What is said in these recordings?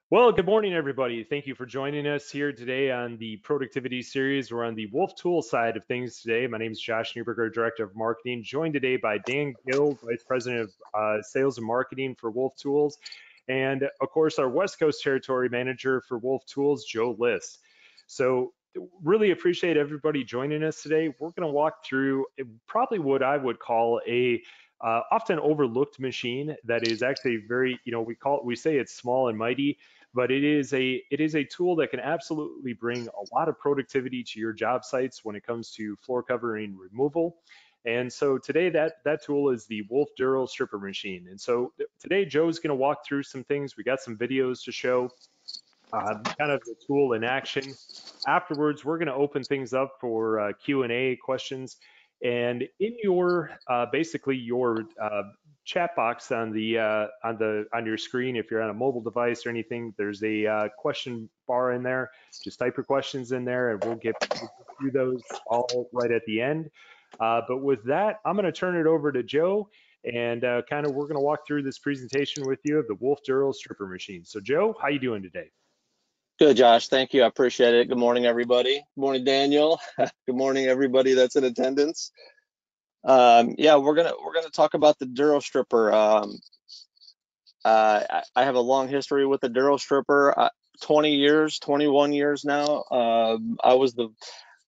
Well, good morning, everybody. Thank you for joining us here today on the productivity series. We're on the Wolf Tool side of things today. My name is Josh Newberger, Director of Marketing, joined today by Dan Gill, Vice President of Sales and Marketing for Wolf Tools, and of course, our West Coast Territory Manager for Wolf Tools, Joe List. So really appreciate everybody joining us today. We're going to walk through probably what I would call a often overlooked machine that is actually very, we say it's small and mighty, but it is a tool that can absolutely bring a lot of productivity to your job sites when it comes to floor covering removal. And so today that tool is the WOLFF Duro Stripper machine. And so today Joe's going to walk through some things. We got some videos to show kind of the tool in action. Afterwards, we're going to open things up for Q&A questions. And in your basically your chat box on your screen, if you're on a mobile device or anything, there's a question bar in there. Just type your questions in there, and we'll get through those all right at the end. But with that, I'm going to turn it over to Joe, and we're going to walk through this presentation with you of the WOLFF Duro Stripper machine. So Joe, how you doing today? Good, Josh. Thank you. I appreciate it. Good morning, everybody. Good morning, Daniel. Good morning, everybody that's in attendance. Yeah, we're gonna talk about the Duro Stripper. I have a long history with the Duro Stripper. 20 years, 21 years now. I was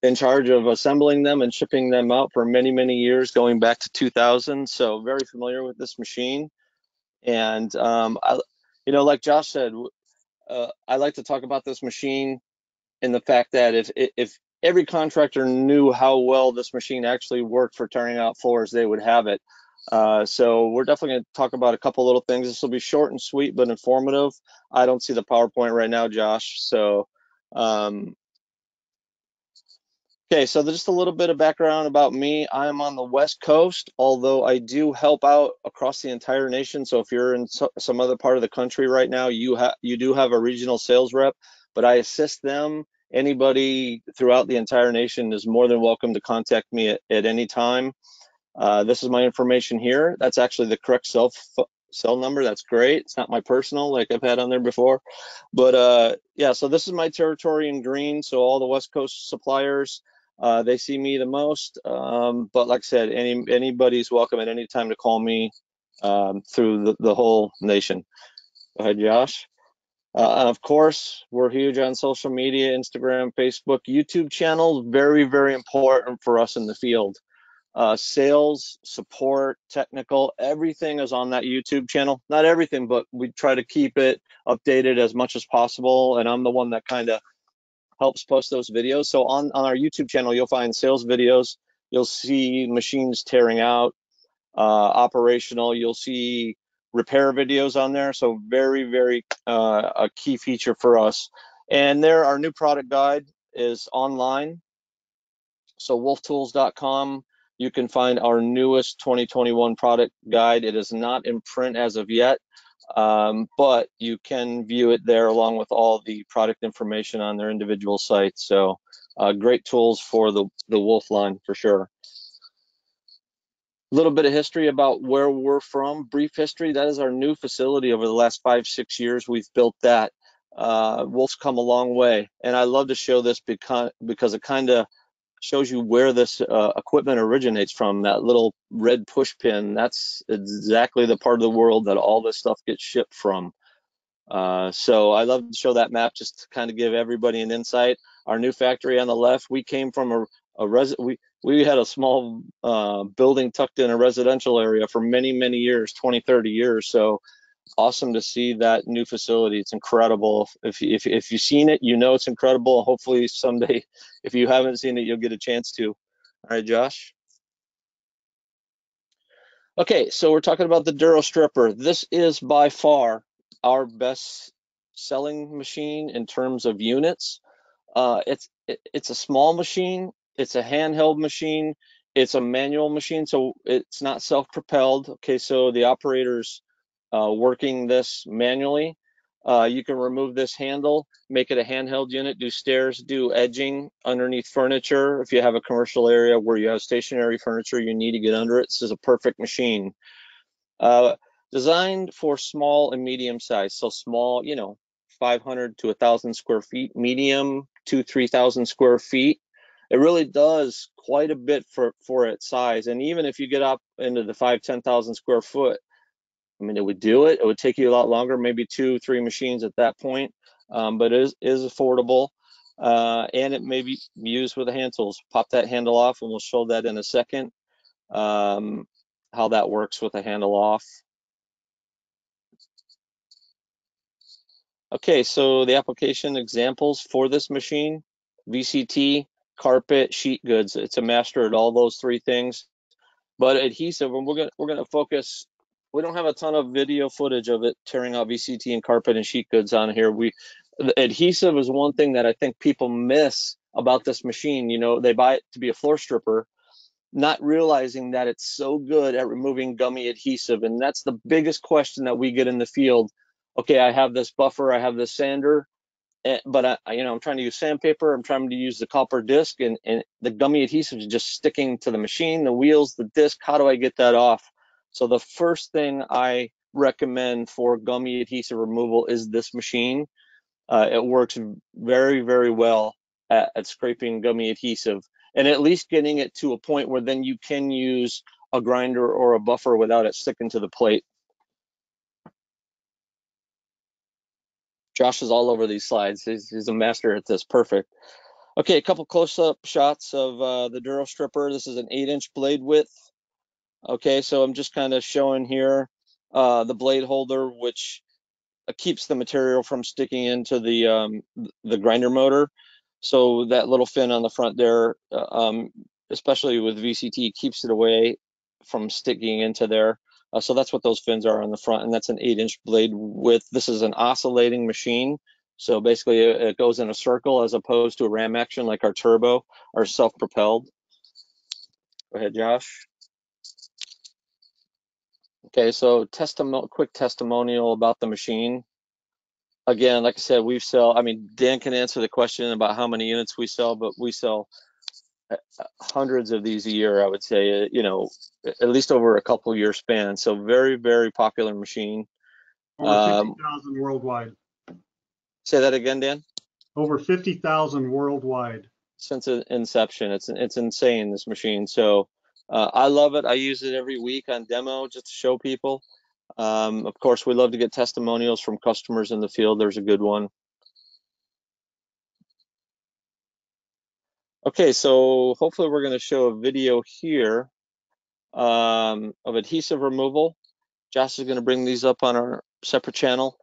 in charge of assembling them and shipping them out for many, many years, going back to 2000. So very familiar with this machine. And like Josh said, I like to talk about this machine in the fact that if every contractor knew how well this machine actually worked for tearing out floors, they would have it. So we're definitely going to talk about a couple little things. This will be short and sweet, but informative. I don't see the PowerPoint right now, Josh. So, okay, so just a little bit of background about me. I'm on the West Coast, although I do help out across the entire nation. So if you're in some other part of the country right now, you do have a regional sales rep, but I assist them. Anybody throughout the entire nation is more than welcome to contact me at any time. This is my information here. That's actually the correct cell number. That's great. It's not my personal like I've had on there before. But yeah, so this is my territory in green. So all the West Coast suppliers, they see me the most. But like I said, anybody's welcome at any time to call me through the whole nation. Go ahead, Josh. Of course, we're huge on social media, Instagram, Facebook, YouTube channels, very, very important for us in the field. Sales, support, technical, everything is on that YouTube channel. Not everything, but we try to keep it updated as much as possible. And I'm the one that kind of helps post those videos. So on our YouTube channel, you'll find sales videos. You'll see machines tearing out, operational. You'll see repair videos on there. So very, very a key feature for us. And there, our new product guide is online. So wolfftools.com. You can find our newest 2021 product guide. It is not in print as of yet, but you can view it there along with all the product information on their individual sites. So great tools for the Wolf line for sure. A little bit of history about where we're from, brief history. That is our new facility. Over the last 5-6 years, we've built that. Wolf's come a long way, and I love to show this because it kind of shows you where this equipment originates from. That little red push pin, that's exactly the part of the world that all this stuff gets shipped from. So I love to show that map just to kind of give everybody an insight. Our new factory on the left, we came from we had a small building tucked in a residential area for many, many years, 20, 30 years. So awesome to see that new facility. It's incredible. If you've seen it, you know it's incredible. Hopefully someday, if you haven't seen it, you'll get a chance to. All right, Josh. Okay, so we're talking about the Duro Stripper. This is by far our best selling machine in terms of units. It's a small machine. It's a handheld machine. It's a manual machine, so it's not self-propelled. Okay, so the operator's working this manually. You can remove this handle, make it a handheld unit, do stairs, do edging underneath furniture. If you have a commercial area where you have stationary furniture, you need to get under it. This is a perfect machine. Designed for small and medium size. So small, 500 to 1,000 square feet, medium 2,000-3,000 square feet. It really does quite a bit for its size. And even if you get up into the 5,000-10,000 square foot, I mean, it would do it. It would take you a lot longer, maybe 2-3 machines at that point, but it is affordable. And it may be used with the hand tools. Pop that handle off, and we'll show that in a second, how that works with the handle off. Okay, so the application examples for this machine: VCT, carpet, sheet goods. It's a master at all those three things. But adhesive, and we're gonna focus. We don't have a ton of video footage of it tearing out VCT and carpet and sheet goods on here. The adhesive is one thing that I think people miss about this machine. You know, they buy it to be a floor stripper, not realizing that it's so good at removing gummy adhesive. And that's the biggest question that we get in the field. Okay, I have this buffer, I have this sander, but I'm trying to use sandpaper, I'm trying to use the copper disc, and the gummy adhesive is just sticking to the machine, the wheels, the disc. How do I get that off? So the first thing I recommend for gummy adhesive removal is this machine. It works very, very well at scraping gummy adhesive, and at least getting it to a point where then you can use a grinder or a buffer without it sticking to the plate. Josh is all over these slides. He's a master at this. Perfect. Okay, a couple close-up shots of the Duro Stripper. This is an 8-inch blade width. Okay, so I'm just kind of showing here the blade holder, which keeps the material from sticking into the grinder motor. So that little fin on the front there, especially with VCT, keeps it away from sticking into there. So that's what those fins are on the front, and that's an 8-inch blade width. This is an oscillating machine. So basically it goes in a circle as opposed to a ram action like our turbo, or self-propelled. Go ahead, Josh. Okay, so quick testimonial about the machine. Again, like I said, Dan can answer the question about how many units we sell, but we sell hundreds of these a year, I would say, at least over a couple year span. So very, very popular machine. Over 50,000 worldwide. Say that again, Dan? Over 50,000 worldwide. Since inception. It's insane, this machine. So I love it. I use it every week on demo just to show people. Of course, we love to get testimonials from customers in the field. There's a good one. Okay, so hopefully we're going to show a video here of adhesive removal. Josh is going to bring these up on our separate channel.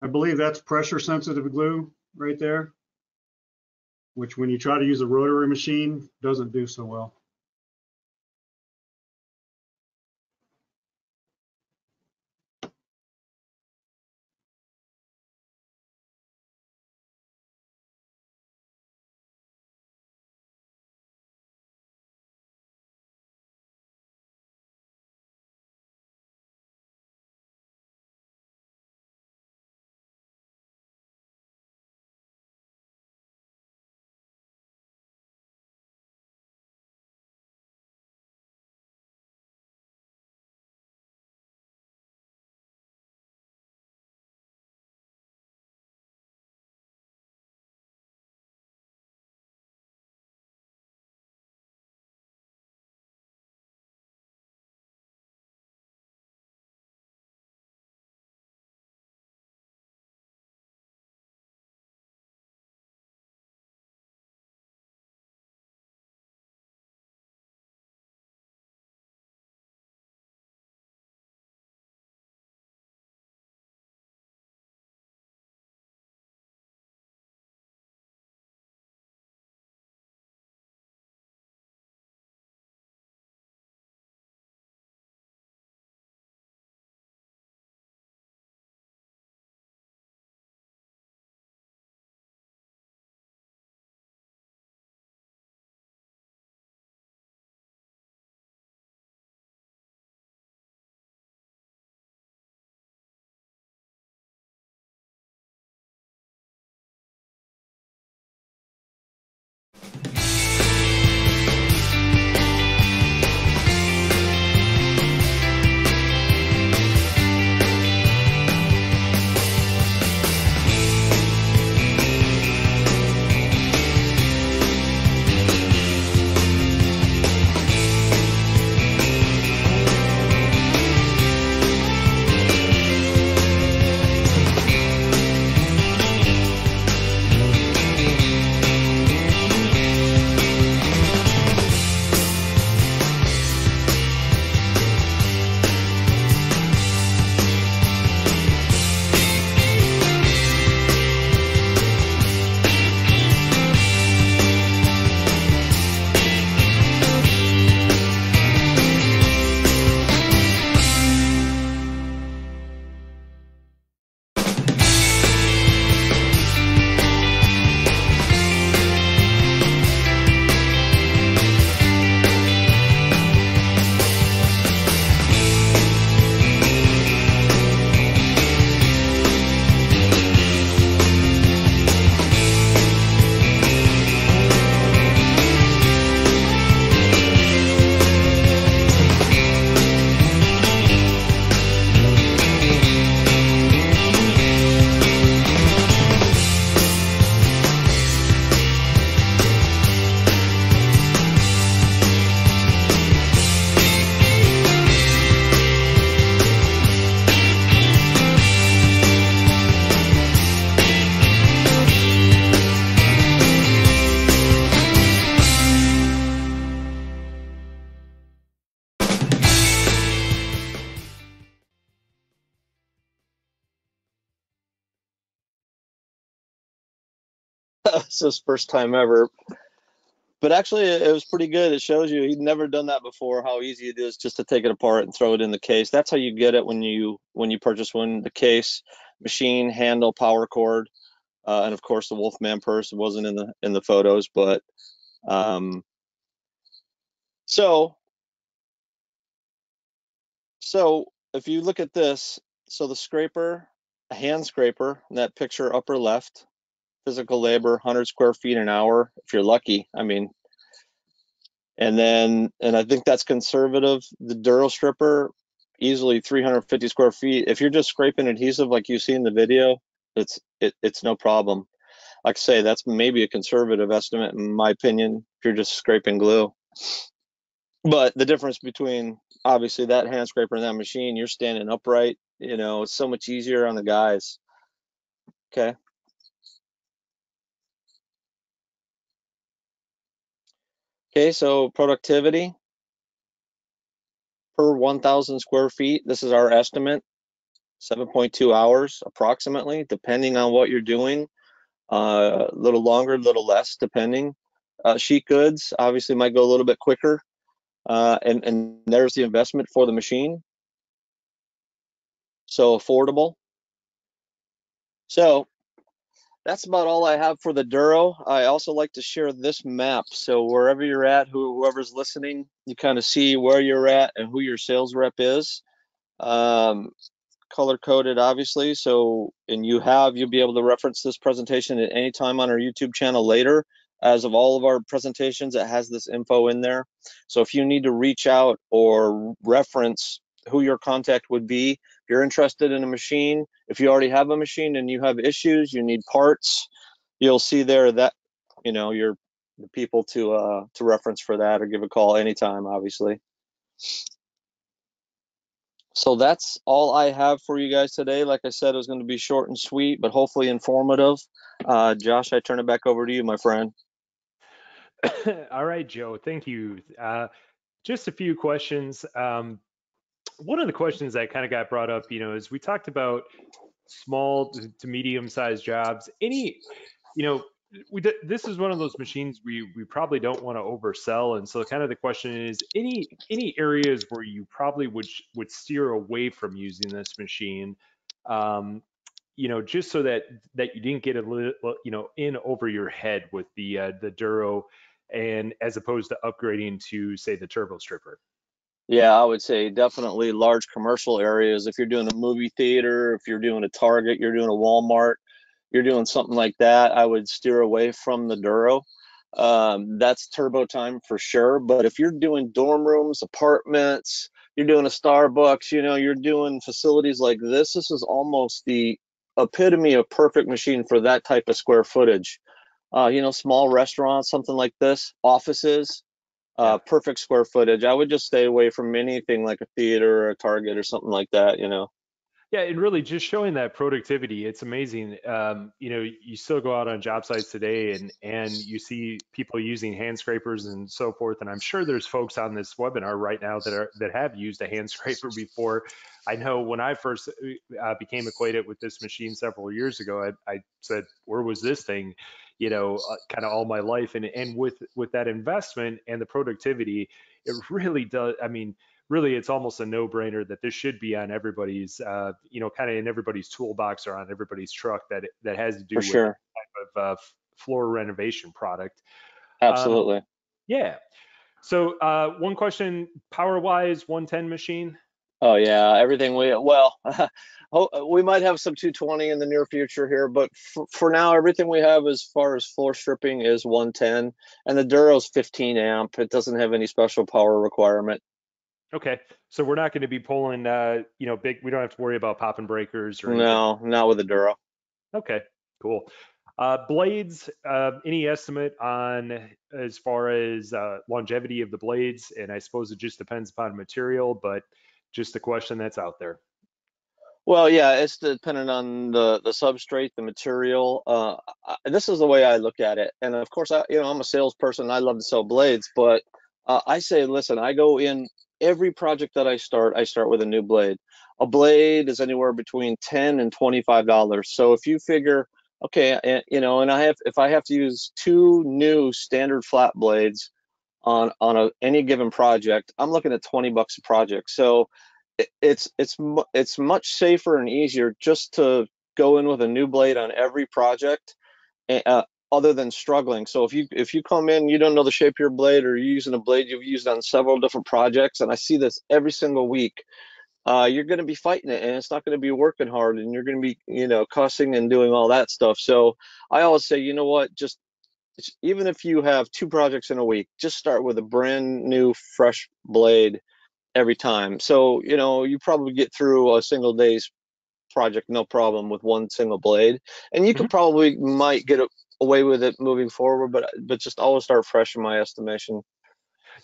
I believe that's pressure sensitive glue right there, which when you try to use a rotary machine, doesn't do so well. It's his first time ever. But actually, it was pretty good. It shows you he'd never done that before, how easy it is just to take it apart and throw it in the case. That's how you get it when you purchase one: the case, machine, handle, power cord, and of course the Wolfman purse. It wasn't in the photos, but so if you look at this, so the scraper, a hand scraper, in that picture upper left, physical labor, 100 square feet an hour, if you're lucky. I mean, and I think that's conservative. The Duro Stripper, easily 350 square feet. If you're just scraping adhesive like you see in the video, it's no problem. Like I say, that's maybe a conservative estimate in my opinion, if you're just scraping glue. But the difference between obviously that hand scraper and that machine, you're standing upright, you know, it's so much easier on the guys. Okay. Okay, so productivity per 1,000 square feet. This is our estimate, 7.2 hours approximately, depending on what you're doing. A little longer, a little less, depending. Sheet goods obviously might go a little bit quicker. And there's the investment for the machine. So affordable. So that's about all I have for the Duro. I also like to share this map. So wherever you're at, whoever's listening, you kind of see where you're at and who your sales rep is. Color coded, obviously. So, and you'll be able to reference this presentation at any time on our YouTube channel later. As of all of our presentations, it has this info in there. So if you need to reach out or reference who your contact would be, if you're interested in a machine, if you already have a machine and you have issues, you need parts, you'll see there that, you know, you're the people to reference for that, or give a call anytime, obviously. So that's all I have for you guys today. Like I said, it was going to be short and sweet, but hopefully informative. Josh, I turn it back over to you, my friend. All right, Joe, thank you. Just a few questions. One of the questions that kind of got brought up, you know, is we talked about small to medium-sized jobs. This is one of those machines we probably don't want to oversell, and so kind of the question is, any areas where you probably would steer away from using this machine, just so that you didn't get a little, in over your head with the Duro, and as opposed to upgrading to, say, the Turbo Stripper. Yeah, I would say definitely large commercial areas. If you're doing a movie theater, if you're doing a Target, you're doing a Walmart, you're doing something like that, I would steer away from the Duro. That's turbo time for sure. But if you're doing dorm rooms, apartments, you're doing a Starbucks, you're doing facilities like this is almost the epitome of perfect machine for that type of square footage. Small restaurants, something like this, offices, perfect square footage. I would just stay away from anything like a theater or a Target or something like that. Yeah, and really just showing that productivity, it's amazing. You still go out on job sites today and you see people using hand scrapers and so forth. And I'm sure there's folks on this webinar right now that have used a hand scraper before. I know when I first became acquainted with this machine several years ago, I said, where was this thing? Kind of all my life. And with that investment and the productivity, it really does. I mean, really, it's almost a no-brainer that this should be on everybody's, kind of in everybody's toolbox or on everybody's truck that has to do For with sure. type of floor renovation product. Absolutely. Yeah. So one question, power-wise, 110 machine? Oh yeah, everything we might have some 220 in the near future here, but for now, everything we have as far as floor stripping is 110, and the Duro's 15 amp. It doesn't have any special power requirement. Okay, so we're not going to be pulling, big. We don't have to worry about popping breakers or anything. No, not with the Duro. Okay, cool. Blades, any estimate on as far as longevity of the blades? And I suppose it just depends upon material, but just a question that's out there. Well, yeah, it's dependent on the substrate, the material. This is the way I look at it, and of course, I'm a salesperson. I love to sell blades, but I say, listen, I go in every project that I start with a new blade. A blade is anywhere between $10 and $25. So if you figure Okay, and and if I have to use two new standard flat blades on any given project, I'm looking at $20 a project. So it's much safer and easier just to go in with a new blade on every project, other than struggling. So if you come in, you don't know the shape of your blade, or you're using a blade you've used on several different projects, and I see this every single week, you're going to be fighting it, and it's not going to be working hard, and you're going to be, cussing and doing all that stuff. So I always say, you know what, just even if you have two projects in a week, just start with a brand new, fresh blade every time. So, you probably get through a single day's project no problem with one single blade, and you could probably might get away with it moving forward, but just always start fresh in my estimation.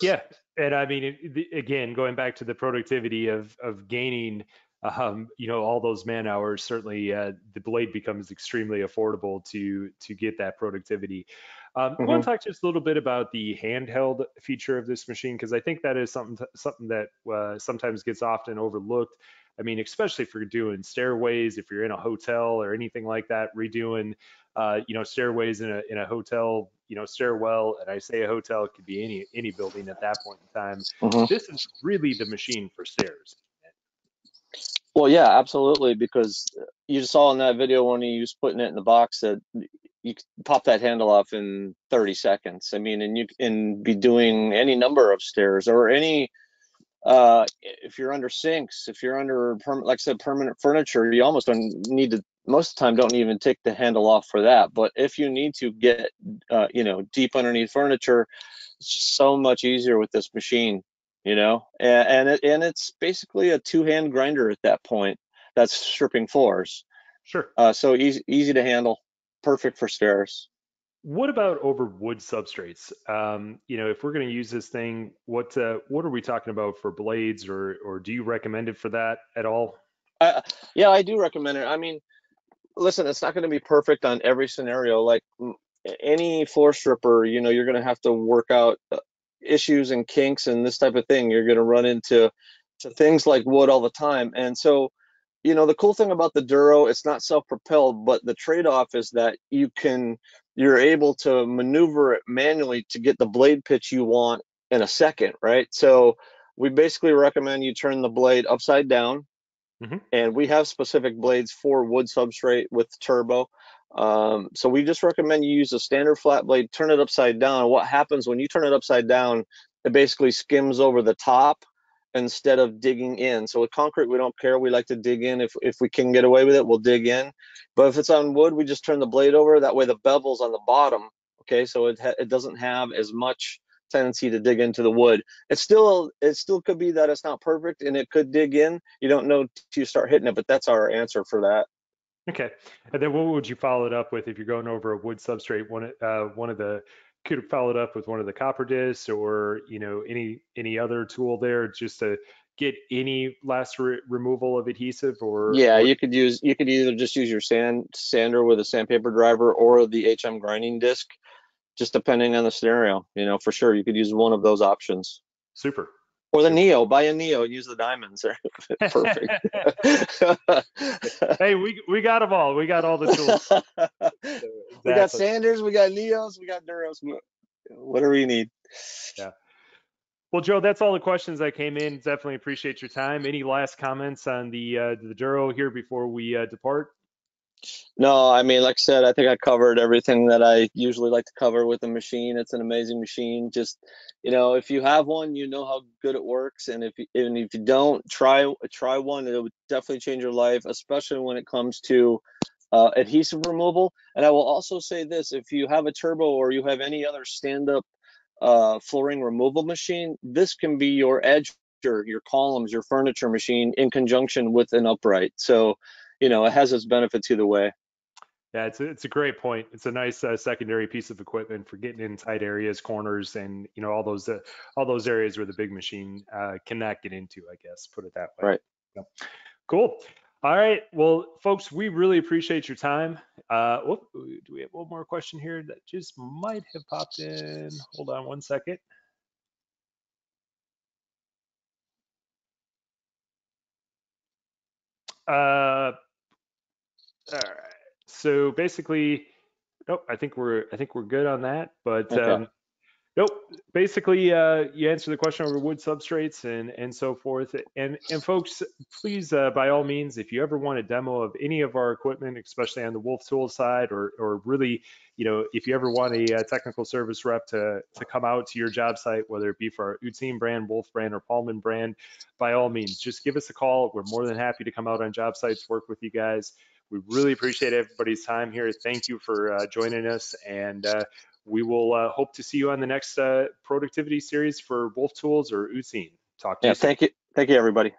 Yeah, and I mean, again, going back to the productivity of gaining, all those man hours, certainly the blade becomes extremely affordable to get that productivity. I want Hmm. to talk just a little bit about the handheld feature of this machine, because I think that is something that sometimes gets often overlooked. I mean, especially if you're doing stairways, if you're in a hotel or anything like that, redoing stairways in a hotel, stairwell, and I say a hotel, it could be any building at that point in time. Hmm. This is really the machine for stairs. Well, yeah, absolutely, because you saw in that video when he was putting it in the box that you could pop that handle off in 30 seconds. I mean, and you can be doing any number of stairs, or any, if you're under sinks, if you're under, like I said, permanent furniture, you almost don't need to, most of the time, don't even take the handle off for that. But if you need to get, deep underneath furniture, it's just so much easier with this machine, and it's basically a two-hand grinder at that point that's stripping floors. Sure. So easy to handle, perfect for stairs. What about over wood substrates? If we're going to use this thing, what are we talking about for blades, or do you recommend it for that at all? Yeah, I do recommend it. I mean, listen, it's not going to be perfect on every scenario. Like any floor stripper, you're going to have to work out issues and kinks and this type of thing. You're going to run into things like wood all the time. And so, the cool thing about the Duro, it's not self-propelled, but the trade-off is that you're able to maneuver it manually to get the blade pitch you want in a second, right? So we basically recommend you turn the blade upside down, Hmm. and we have specific blades for wood substrate with turbo. So we just recommend you use a standard flat blade, turn it upside down. What happens when you turn it upside down, it basically skims over the top instead of digging in. So with concrete, we don't care. We like to dig in. If we can get away with it, we'll dig in. But if it's on wood, we just turn the blade over. That way the bevel's on the bottom. Okay, so it doesn't have as much tendency to dig into the wood. It still could be that it's not perfect and it could dig in. You don't know till you start hitting it, but that's our answer for that. Okay. And then what would you follow it up with if you're going over a wood substrate? Could have followed up with one of the copper discs, or any other tool there, just to get any last removal of adhesive, Yeah, or you could either just use your sander with a sandpaper driver, or the HM grinding disc, just depending on the scenario. For sure, you could use one of those options. super, Or the super. Neo, buy a Neo and use the diamonds. They're perfect. Hey, we got them all. We got all the tools. So, We got exactly. Sanders, we got Neos, we got Duros, whatever you need. Yeah. Well, Joe, that's all the questions that came in. Definitely appreciate your time. Any last comments on the Duro here before we depart? No, I mean, like I said, I think I covered everything that I usually like to cover with a machine. It's an amazing machine. Just, if you have one, you know how good it works, and if you don't, try one. It would definitely change your life, especially when it comes to adhesive removal. And I will also say this: if you have a turbo, or you have any other stand-up flooring removal machine, this can be your edge, your columns, your furniture machine in conjunction with an upright. So, it has its benefits either way. Yeah, it's a great point. It's a nice secondary piece of equipment for getting in tight areas, corners, and all those areas where the big machine cannot get into. I guess put it that way. Right. Yeah. Cool. All right. Well, folks, we really appreciate your time. Do we have one more question here that just might have popped in? Hold on one second. Uh, all right. So basically, nope, I think we're good on that. But Okay. nope, basically, you answer the question over wood substrates and so forth. And folks, please, by all means, if you ever want a demo of any of our equipment, especially on the WOLFF Tool side, or really, if you ever want a, technical service rep to come out to your job site, whether it be for our Utzine brand, WOLFF brand, or Paulman brand, by all means, just give us a call. We're more than happy to come out on job sites, work with you guys. We really appreciate everybody's time here. Thank you for joining us, and we will hope to see you on the next productivity series for WOLFF Tools or Utzine. Talk to Yeah. you soon. Thank you. Thank you, everybody.